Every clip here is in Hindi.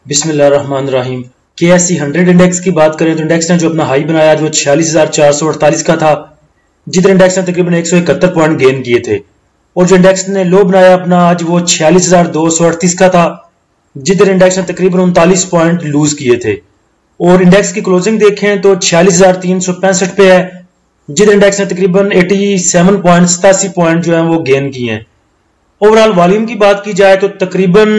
बिस्मिल्लाहिर्रहमानिर्रहीम। KSE 100 इंडेक्स की बात करें तो इंडेक्स ने जो अपना हाई बनाया आज वो 46,448 का था, जिधर इंडेक्स ने तकरीबन 171 पॉइंट गेन किए थे। और जो इंडेक्स ने लो बनाया अपना आज वो 46,238 का था, जिधर इंडेक्स ने तकरीबन 39 पॉइंट लूज किए थे। और इंडेक्स की क्लोजिंग देखें तो 46,365 पे है, जिधर इंडेक्स ने तकरीबन 87 पॉइंट जो है वो गेन किए हैं। ओवरऑल वॉल्यूम की बात की जाए तो तकरीबन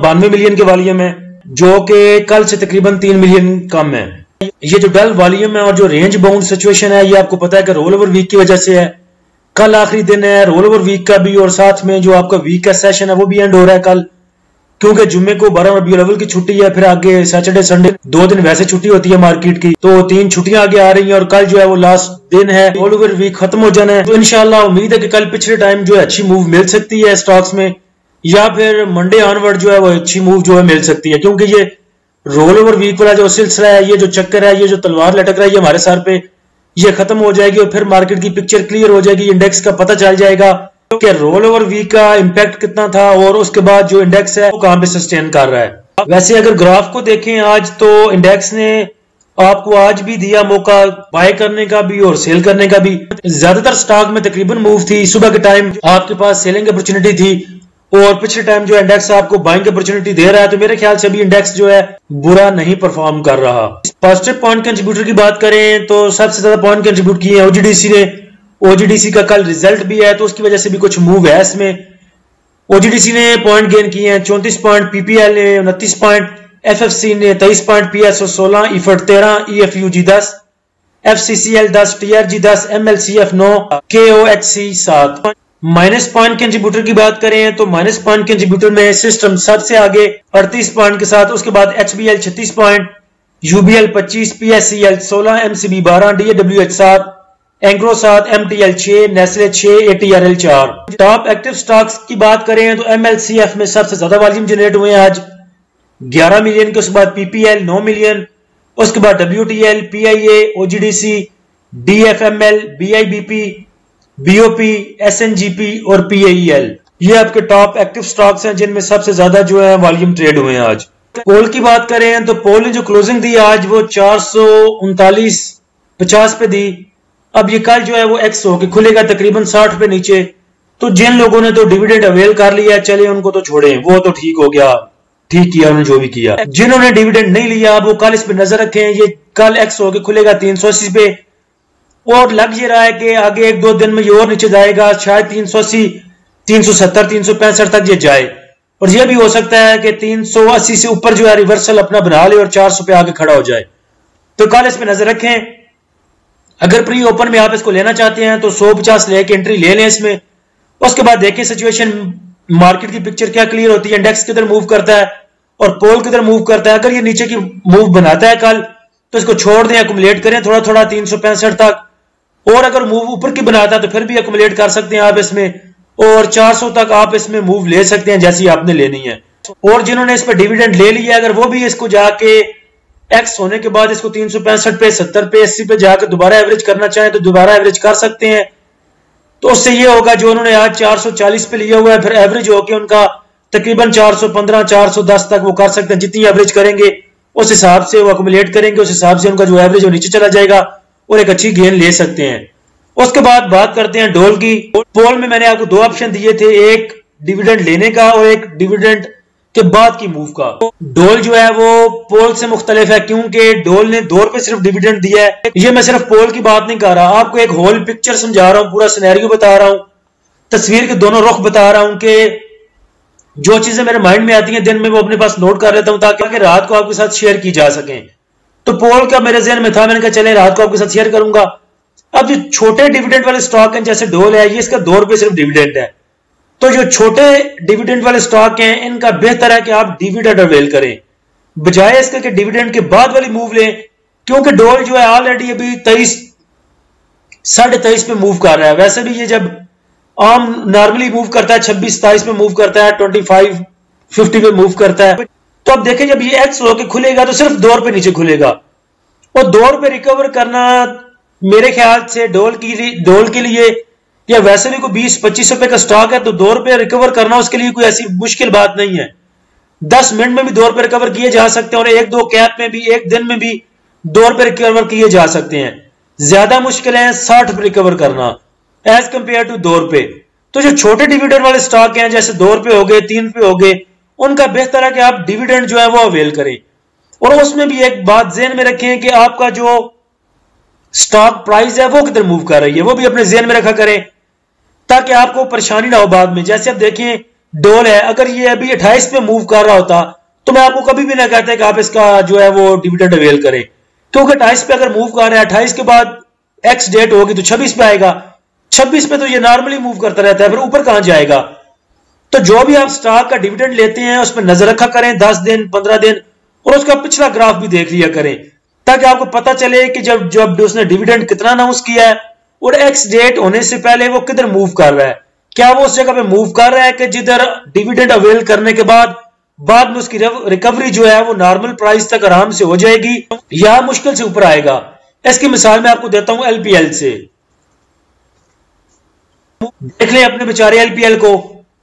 92 मिलियन के वॉल्यूम है, जो कि कल से तकरीबन 3 मिलियन कम है। ये जो डल वॉल्यूम है और जो रेंज बाउंड सिचुएशन है, ये आपको पता है कि रोल ओवर वीक की वजह से है। कल आखिरी दिन है रोल ओवर वीक का भी, और साथ में जो आपका वीक का सेशन है वो भी एंड हो रहा है कल, क्योंकि जुम्मे को 12 रबीउल अव्वल की छुट्टी है। फिर आगे सैटरडे संडे 2 दिन वैसे छुट्टी होती है मार्केट की, तो 3 छुट्टियां आगे आ रही हैं और कल जो है वो लास्ट दिन है, रोल ओवर वीक खत्म हो जाना है। तो इंशाल्लाह उम्मीद है कि कल पिछले टाइम जो है अच्छी मूव मिल सकती है स्टॉक्स में, या फिर मंडे ऑनवर्ड जो है वो अच्छी मूव जो है मिल सकती है, क्योंकि ये रोल ओवर वीक वाला जो सिलसिला है, ये जो चक्कर है, ये जो तलवार लटक रहा है, ये हमारे सर पे ये खत्म हो जाएगी और फिर मार्केट की पिक्चर क्लियर हो जाएगी। इंडेक्स का पता चल जाएगा कि रोल ओवर वीक का इंपैक्ट कितना था और उसके बाद जो इंडेक्स है वो कहां पे सस्टेन कर रहा है। वैसे अगर ग्राफ को देखें आज, तो इंडेक्स ने आपको आज भी दिया मौका बाय करने का भी और सेल करने का भी। ज्यादातर स्टॉक में तकरीबन मूव थी, सुबह के टाइम आपके पास सेलिंग अपॉर्चुनिटी थी और पिछले टाइम जो इंडेक्स आपको बाइंग अपॉर्चुनिटी दे रहा है। तो मेरे ख्याल से अभी इंडेक्स जो है बुरा नहीं परफॉर्म कर रहा। पॉजिटिव पॉइंट कंट्रीब्यूटर की बात करें तो सबसे ज्यादा पॉइंट कंट्रीब्यूट किए हैं ओजीडीसी ने। ओजीडीसी का कल रिजल्ट भी है, तो उसकी वजह से भी कुछ मूव है इसमें। ओजीडीसी ने पॉइंट गेन किए हैं 34 पॉइंट, पीपीएल ने 29 पॉइंट, एफएफसी ने 23 point, PSO 16, effort 13, ईएफयूजी 10, एफसीसीएल 10, TRG 10, एमएलसीएफ 9, केओएचसी 7। Minus point contributor की बात करें तो माइनस पॉइंट कंट्रीब्यूटर में सिस्टम सबसे आगे 38 पॉइंट के साथ, उसके बाद HBL 36 point, UBL 25, पीएससीएल 16, MCB 12, डीएडब्ल्यूएच 7, Engro 7, MTL 6, Nestle 6, एटीआरएल 4। Top active stocks की बात करें तो एमएलसीएफ में सबसे ज्यादा वॉल्यूम जनरेट हुए हैं आज 11 मिलियन के, उसके बाद पीपीएल 9 मिलियन, उसके बाद डब्ल्यूटीएल, पीआईए, ओजीडीसी, डीएफएमएल, बीआईबीपी, बीओपी, एसएनजीपी और पीएईएल। ये आपके टॉप एक्टिव स्टॉक्स हैं जिनमें सबसे ज्यादा जो है वॉल्यूम ट्रेड हुए हैं आज। पोल की बात करें तो पोल ने जो क्लोजिंग दी आज वो 439.50 पे दी। अब ये कल जो है वो एक्स होके खुलेगा तकरीबन 60 पे नीचे। तो जिन लोगों ने तो डिविडेंड अवेल कर लिया, चले उनको तो छोड़े, वो तो ठीक हो गया, ठीक किया उन्होंने जो भी किया। जिन्होंने डिविडेंड नहीं लिया वो कल इस पे नजर रखें, ये कल एक्स होके खुलेगा 380 पे, और लग ये रहा है कि आगे 1-2 दिन में ये और नीचे जाएगा, शायद 380, 370, 365 तक ये जाए। और ये भी हो सकता है कि 380 से ऊपर जो है रिवर्सल अपना बना ले और 400 पे आगे खड़ा हो जाए। तो कल इस पे नजर रखें। अगर प्री ओपन में आप इसको लेना चाहते हैं तो 150 लेके एंट्री ले लें इसमें। उसके बाद देखें सिचुएशन, मार्केट की पिक्चर क्या क्लियर होती है, इंडेक्स किधर मूव करता है और पोल किधर मूव करता है। अगर ये नीचे की मूव बनाता है कल तो इसको छोड़ दें, अकुमुलेट करें थोड़ा थोड़ा 365 तक, और अगर मूव ऊपर की बनाता है तो फिर भी अकुमुलेट कर सकते हैं आप इसमें, और 400 तक आप इसमें मूव ले सकते हैं जैसी आपने लेनी है। और जिन्होंने इस पर डिविडेंड ले लिया, अगर वो भी इसको जाके एक्स होने के बाद इसको 365 पे, 70 पे, 80 पे जाकर दोबारा एवरेज करना चाहे तो दोबारा एवरेज कर सकते हैं। तो उससे ये होगा जो उन्होंने आज 440 पे लिया हुआ है, फिर एवरेज होकर उनका तकरीबन 415, 410 तक वो कर सकते हैं। जितनी एवरेज करेंगे उस हिसाब से वो अकुमुलेट करेंगे, उस हिसाब से उनका जो एवरेज वो नीचे चला जाएगा और एक अच्छी गेन ले सकते हैं। उसके बाद बात करते हैं डोल की। पोल में मैंने आपको 2 ऑप्शन दिए थे, एक डिविडेंड लेने का और एक डिविडेंड के बाद की मूव का। डोल जो है वो पोल से मुख्तलिफ है, क्योंकि डोल ने 2 रुपए सिर्फ डिविडेंड दिया है। ये मैं सिर्फ पोल की बात नहीं कर रहा, आपको एक होल पिक्चर समझा रहा हूं, पूरा सिनेरियो बता रहा हूं, तस्वीर के दोनों रुख बता रहा हूं कि जो चीजें मेरे माइंड में आती हैं दिन में वो अपने पास नोट कर लेता हूं ताकि रात को आपके साथ शेयर की जा सके। तो पोल का मेरे ज़हन में था, मैंने कहा चले रात को आपके साथ शेयर करूंगा। अब जो छोटे डिविडेंड वाले स्टॉक हैं जैसे डोल है, ये इसका 2 रुपए सिर्फ डिविडेंड है। तो जो छोटे डिविडेंड वाले स्टॉक हैं इनका बेहतर है कि आप डिविडेंड अवेल करें बजाय इसके कि डिविडेंड के बाद वाली मूव लें, क्योंकि डोल जो है ऑलरेडी अभी 23, 23.5 पे मूव कर रहा है। वैसे भी ये जब आम नॉर्मली मूव करता है 26, 27 पे मूव करता है, 25, 50 पे मूव करता है। तो अब देखें जब ये एक्स होके खुलेगा तो सिर्फ 2 रुपए नीचे खुलेगा, और 2 रुपए रिकवर करना मेरे ख्याल से डोल के लिए या वैसे भी कोई 20-25 रुपए का स्टॉक है तो 2 रुपए रिकवर करना उसके लिए कोई ऐसी मुश्किल बात नहीं है। 10 मिनट में भी 2 रुपए रिकवर किए जा सकते हैं और 1-2 कैप में भी एक दिन में भी 2 रुपए रिकवर किए जा सकते हैं। ज्यादा मुश्किल है 60 रुपए रिकवर करना एज कंपेयर टू 2 रुपए। तो जो छोटे डिविडेंड वाले स्टॉक हैं जैसे 2 रुपए हो गए, 3 रुपए हो गए, उनका बेहतर है कि आप डिविडेंड जो है वो अवेल करें। और उसमें भी एक बात ज़हन में रखें कि आपका जो स्टॉक प्राइस है वो किधर मूव कर रही है, वो भी अपने ज़हन में रखा करें ताकि आपको परेशानी ना हो बाद में। जैसे अब देखें डोल है, अगर ये अभी 28 पे मूव कर रहा होता तो मैं आपको कभी भी ना कहता कि आप इसका जो है वो डिविडेंड अवेल करें, क्योंकि 28 पे अगर मूव कर रहा है, 28 के बाद एक्स डेट होगी तो 26 पे आएगा, 26 पे तो ये नॉर्मली मूव करता रहता है, फिर ऊपर कहां जाएगा। तो जो भी आप स्टॉक का डिविडेंड लेते हैं उस पर नजर रखा करें 10 दिन 15 दिन, और उसका पिछला ग्राफ भी देख लिया करें ताकि आपको पता चले कि जब जब उसने डिविडेंड कितना अनाउंस किया है और एक्स डेट होने से पहले वो किधर मूव कर रहा है। क्या वो उस जगह पे मूव कर रहा है कि जिधर डिविडेंड अवेल करने के बाद में उसकी रिकवरी जो है वो नॉर्मल प्राइस तक आराम से हो जाएगी या मुश्किल से ऊपर आएगा। इसकी मिसाल मैं आपको देता हूं एलपीएल से। देख लें अपने बेचारे एलपीएल को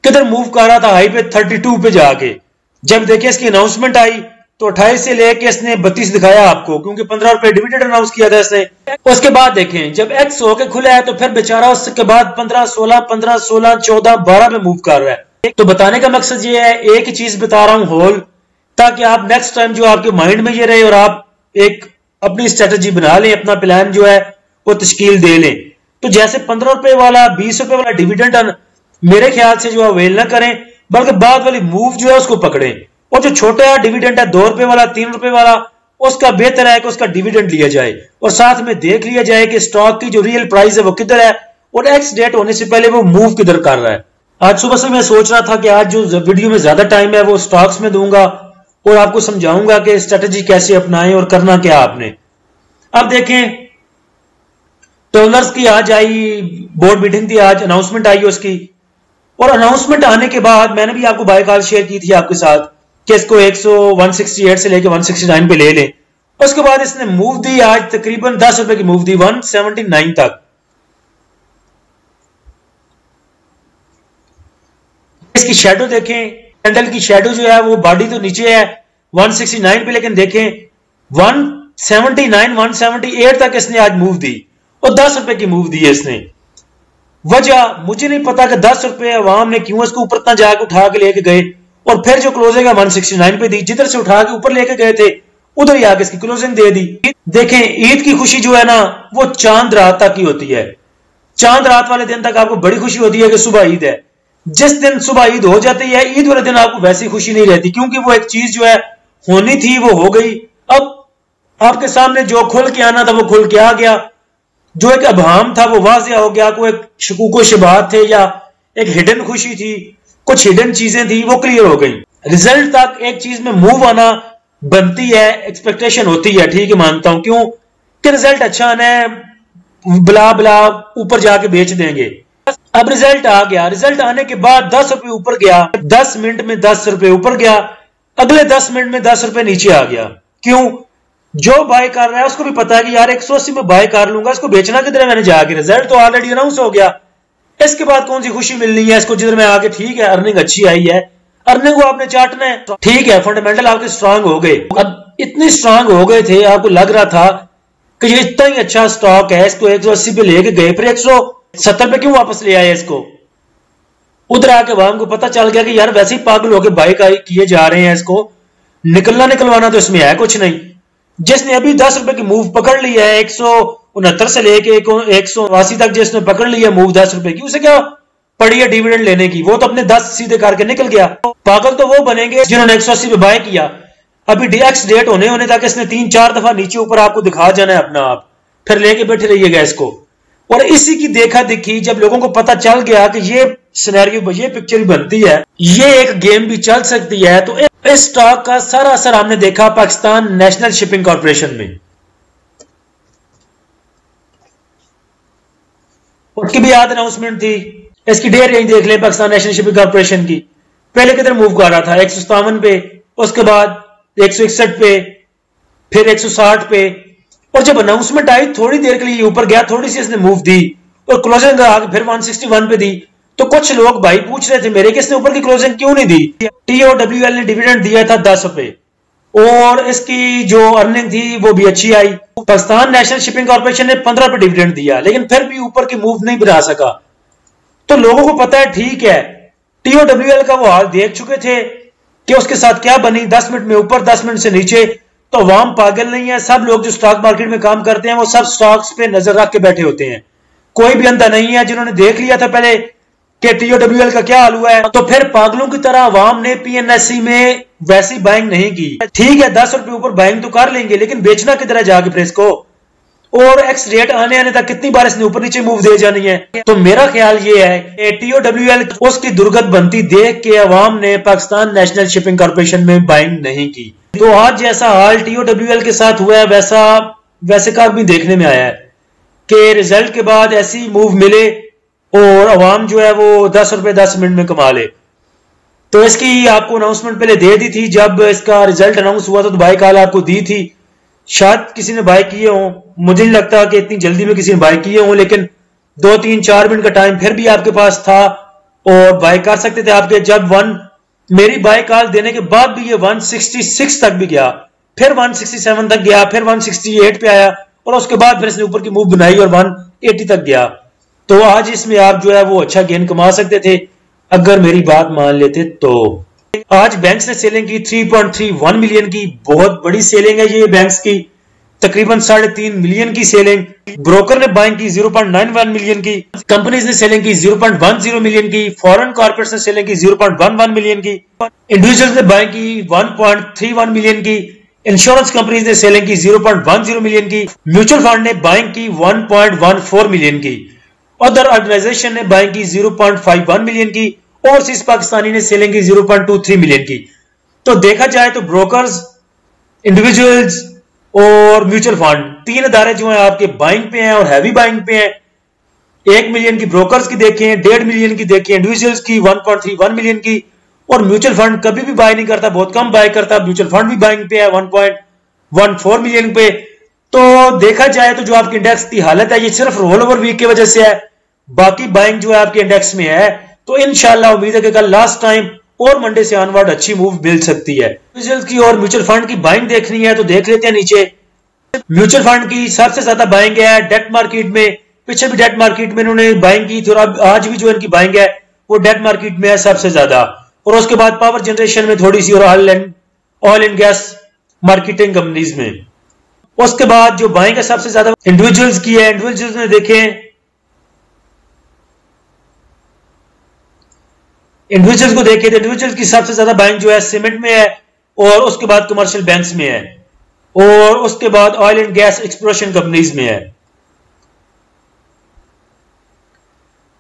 किधर मूव कर रहा था, हाई पे 32 पे जाके। जब देखिए इसकी अनाउंसमेंट आई तो 28 से लेके इसने 32 दिखाया आपको, क्योंकि 15 रुपए डिविडेंड अनाउंस किया था इसने। उसके बाद देखें जब एक्स होके खुला है तो फिर बेचारा उसके बाद 15, 16, 15, 16, 14, 12 पे मूव कर रहा है। तो बताने का मकसद ये है, एक ही चीज बता रहा हूं होल, ताकि आप नेक्स्ट टाइम जो आपके माइंड में ये रहे और आप एक अपनी स्ट्रेटेजी बना लें, अपना प्लान जो है वो तश्कील दे लें। तो जैसे 15 रुपए वाला 20 रुपए वाला डिविडेंड मेरे ख्याल से जो अवेल ना करें, बल्कि बाद वाली मूव जो है उसको पकड़ें। और जो छोटा डिविडेंड है 2 रुपए वाला 3 रुपए वाला, उसका बेहतर है कि उसका डिविडेंड लिया जाए और साथ में देख लिया जाए कि स्टॉक की जो रियल प्राइस है वो किधर है और एक्स डेट होने से पहले वो मूव किधर कर रहा है। आज सुबह से मैं सोच रहा था कि आज जो वीडियो में ज्यादा टाइम है वो स्टॉक्स में दूंगा और आपको समझाऊंगा कि स्ट्रेटेजी कैसे अपनाएं और करना क्या आपने। अब देखें डॉलर्स की आज आई बोर्ड मीटिंग थी, आज अनाउंसमेंट आई उसकी, और अनाउंसमेंट आने के बाद मैंने भी आपको बाय कॉल शेयर की थी आपके साथ कि इसको 168 से लेके 169 पे ले लें। उसके बाद इसने मूव दी, आज तकरीबन 10 रुपए की मूव दी 179 तक। इसकी शेडो देखें, कैंडल की शेडो जो है वो बॉडी तो नीचे है 169 पे, लेकिन देखें 179 178 तक इसने आज मूव दी और 10 रुपए की मूव दी है इसने। वजह मुझे नहीं पता कि 10 रुपए अवाम ने क्यों इसको ऊपर इतना जाकर उठा के लेके गए और फिर जो क्लोजिंग है 169 पे दी, जिधर से उठा के ऊपर लेके गए थे उधर ही आके इसकी क्लोजिंग दे दी। देखें ईद की खुशी जो है ना वो चांद रात तक ही होती है। चांद रात वाले दिन तक आपको बड़ी खुशी होती है कि सुबह ईद है। जिस दिन सुबह ईद हो जाती है, ईद वाले दिन आपको वैसी खुशी नहीं रहती, क्योंकि वो एक चीज जो है होनी थी वो हो गई। अब आपके सामने जो खुल के आना था वो खुल के आ गया, जो एक अभाम था वो वाज़िया हो गया, कोई एक शकूको शिबात थे या एक हिडन खुशी थी, कुछ हिडन चीजें थी वो क्लियर हो गई। रिजल्ट तक एक चीज में मूव आना बनती है, एक्सपेक्टेशन होती है, ठीक है मानता हूं, क्यों कि रिजल्ट अच्छा आना है, बिला बिला ऊपर जाके बेच देंगे। अब रिजल्ट आ गया, रिजल्ट आने के बाद 10 रुपए ऊपर गया, 10 मिनट में 10 रुपए ऊपर गया, अगले 10 मिनट में 10 रुपए नीचे आ गया। क्यों? जो बाय कर रहा है उसको भी पता है कि यार 180 में बाय कर लूंगा, इसको बेचना किधर है मैंने जाके, रिजल्ट तो ऑलरेडी अनाउंस हो गया, इसके बाद कौन सी खुशी मिलनी है इसको जिधर में आगे। ठीक है अर्निंग अच्छी आई है, अर्निंग को आपने चाटना है, ठीक है फंडामेंटल आपके स्ट्रांग हो गए। अब इतने स्ट्रांग हो गए थे, आपको लग रहा था कि ये इतना ही अच्छा स्टॉक है, इसको 180 पे लेके गए, फिर 170 पे क्यों वापस ले आए इसको। उधर आके वहां को पता चल गया कि यार वैसे ही पागल होके बाय किए जा रहे हैं, इसको निकलवाना तो इसमें है कुछ नहीं। जिसने अभी 10 रुपए की मूव पकड़ ली है 169 से लेके 180 तक जिसने पकड़ ली है मूव 10 रुपए की, उसे क्या पड़ी है डिविडेंड लेने की, वो तो अपने 10 सीधे करके निकल गया। पागल तो वो बनेंगे जिन्होंने 180 पे बाय किया, अभी डीएक्स डेट होने तक इसने 3-4 दफा नीचे ऊपर आपको दिखा जाना है अपना आप, फिर लेके बैठे रहिएगा इसको। और इसी की देखा देखी जब लोगों को पता चल गया कि ये सिनेरियो, ये पिक्चर बनती है, ये एक गेम भी चल सकती है, तो इस स्टॉक का सारा असर हमने देखा पाकिस्तान नेशनल शिपिंग कॉर्पोरेशन में। उसकी भी याद अनाउंसमेंट थी, इसकी डे रेंज देख ले पाकिस्तान नेशनल शिपिंग कॉर्पोरेशन की, पहले किधर मूव कर रहा था 157 पे, उसके बाद 161 पे, फिर 160 पे, और जब अनाउंसमेंट आई थोड़ी देर के लिए ऊपर गया, थोड़ी सी इसने मूव दी और क्लोजिंग आके फिर 161 पे दी, तो कुछ लोग भाई पूछ रहे थे मेरे कि इसने ऊपर की क्लोजिंग क्यों नहीं दी। TOWL ने डिविडेंड दिया था 10 रुपए और इसकी जो अर्निंग थी वो भी अच्छी आई। पाकिस्तान नेशनल शिपिंग कॉर्पोरेशन ने 15 रुपए डिविडेंड दिया, लेकिन फिर भी ऊपर की मूव नहीं बना सका। तो लोगों को पता है ठीक है, TOWL का वो हाल देख चुके थे कि उसके साथ क्या बनी, 10 मिनट में ऊपर 10 मिनट से नीचे। तो अवाम पागल नहीं है, सब लोग जो स्टॉक मार्केट में काम करते हैं वो सब स्टॉक्स पे नजर रख के बैठे होते हैं। कोई भी अंधा नहीं है जिन्होंने देख लिया था पहले कि TOWL का क्या हाल हुआ है। तो फिर पागलों की तरह अवाम ने PNSE में वैसी बाइंग नहीं की। ठीक है 10 रुपए ऊपर बाइंग तो कर लेंगे, लेकिन बेचना किधर है जाके फिर इसको, और एक्स रेट आने आने तक कितनी बार इसने ऊपर नीचे मूव दे जानी है। तो मेरा ख्याल ये है कि TOWL उसकी दुर्गत बनती देख के अवाम ने पाकिस्तान नेशनल शिपिंग कॉर्पोरेशन में बाइंग नहीं की। तो आज जैसा हाल TOWL के साथ हुआ है वैसे का भी देखने में आया है कि रिजल्ट के बाद ऐसी मूव मिले और अवाम जो है वो 10 रुपए 10 मिनट में कमा ले। तो इसकी आपको अनाउंसमेंट पहले दे दी थी, जब इसका रिजल्ट अनाउंस हुआ था तो बाय कॉल आपको दी थी। शायद किसी ने बाय किए हों, मुझे नहीं लगता कि इतनी जल्दी में किसी ने बाय किए हों, लेकिन 2-3-4 मिनट का टाइम फिर भी आपके पास था और बाय कर सकते थे आपके। जब मेरी बाय कॉल देने के बाद भी ये 166 तक भी गया, फिर 167 तक गया, फिर 168 पे आया और उसके बाद फिर इसने ऊपर की मूव बनाई और 180 तक गया। तो आज इसमें आप जो है वो अच्छा गेन कमा सकते थे अगर मेरी बात मान लेते। तो आज बैंक्स ने सेलिंग की 3.31 मिलियन की, बहुत बड़ी सेलिंग है ये बैंक्स की, तकरीबन 3.5 मिलियन की सेलिंग। ब्रोकर ने बाइंग की 0.91 मिलियन की, कंपनीज ने सेलिंग की 0.10 मिलियन की, फॉरेन कॉर्पोरेट्स ने सेलिंग की 0.11 मिलियन की, इंडिविजुअल्स ने बाइंग की 1.31 मिलियन की, इंश्योरेंस कंपनीज ने सेलिंग की 0.10 मिलियन की, म्यूचुअल फंड ने बाइंग की 1.14 मिलियन की, अदर ऑर्गेनाइजेशन ने बाइंग की 0.51 मिलियन की, ओवरसीज पाकिस्तानी ने सेलिंग की 0.23 मिलियन की। तो देखा जाए तो ब्रोकर्स, इंडिविजुअल्स और म्यूचुअल फंड, तीन अदारे जो हैं आपके बाइंग पे हैं और हैवी बाइंग पे हैं। 1 मिलियन की ब्रोकर्स की देखें, 1.5 मिलियन की देखें इंडिविजुअल्स की, 1.31 मिलियन की, और म्यूचुअल फंड कभी भी बाय नहीं करता, बहुत कम बाय करता। म्यूचुअल फंड भी बाइंग पे है 1.14 मिलियन पे। तो देखा जाए तो जो आपकी इंडेक्स की हालत है ये सिर्फ रोल ओवर वीक की वजह से है, बाकी बाइंग जो है आपके इंडेक्स में है। तो इंशाल्लाह उम्मीद है कि कल लास्ट टाइम और मंडे से ऑनवर्ड अच्छी मूव मिल सकती है। इंडिविजुअल की और म्यूचुअल फंड की बाइंग देखनी है तो देख लेते हैं नीचे। म्यूचुअल फंड की सबसे ज्यादा बाइंग है डेट मार्केट में, पीछे भी डेट मार्केट में इन्होंने बाइंग की थी और आज भी जो इनकी बाइंग है वो डेट मार्केट में है सबसे ज्यादा। और उसके बाद पावर जनरेशन में थोड़ी सी और oil and gas marketing companies में। उसके बाद जो बाइंग है सबसे ज्यादा इंडिविजुअल्स की है। इंडिविजुअल्स में देखें, इंडिविजुअल्स को देखें तो इंडिविजुअल्स की सबसे ज्यादा बाइंग जो है सीमेंट में है और उसके बाद कमर्शियल बैंक्स में है और उसके बाद oil and gas exploration companies में है।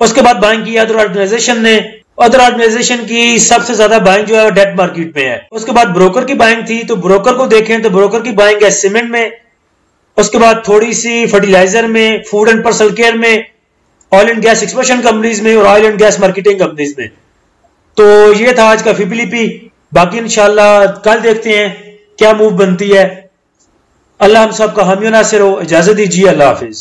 उसके बाद बाइंग की अदर ऑर्गेनाइजेशन ने, अदर ऑर्गेनाइजेशन की सबसे ज्यादा बाइंग जो है डेट मार्केट में है। उसके बाद ब्रोकर की बाइंग थी तो ब्रोकर को देखें तो ब्रोकर की बाइंग है सीमेंट में, उसके बाद थोड़ी सी फर्टिलाइजर में, फूड एंड पर्सनल केयर में, oil and gas exploration companies में और oil and gas marketing companies में। तो ये था आज का फिपीलीपी। बाकी इंशाल्लाह कल देखते हैं क्या मूव बनती है। अल्लाह हम सब का हामी नासिर हो। इजाजत दीजिए, अल्लाह हाफिज।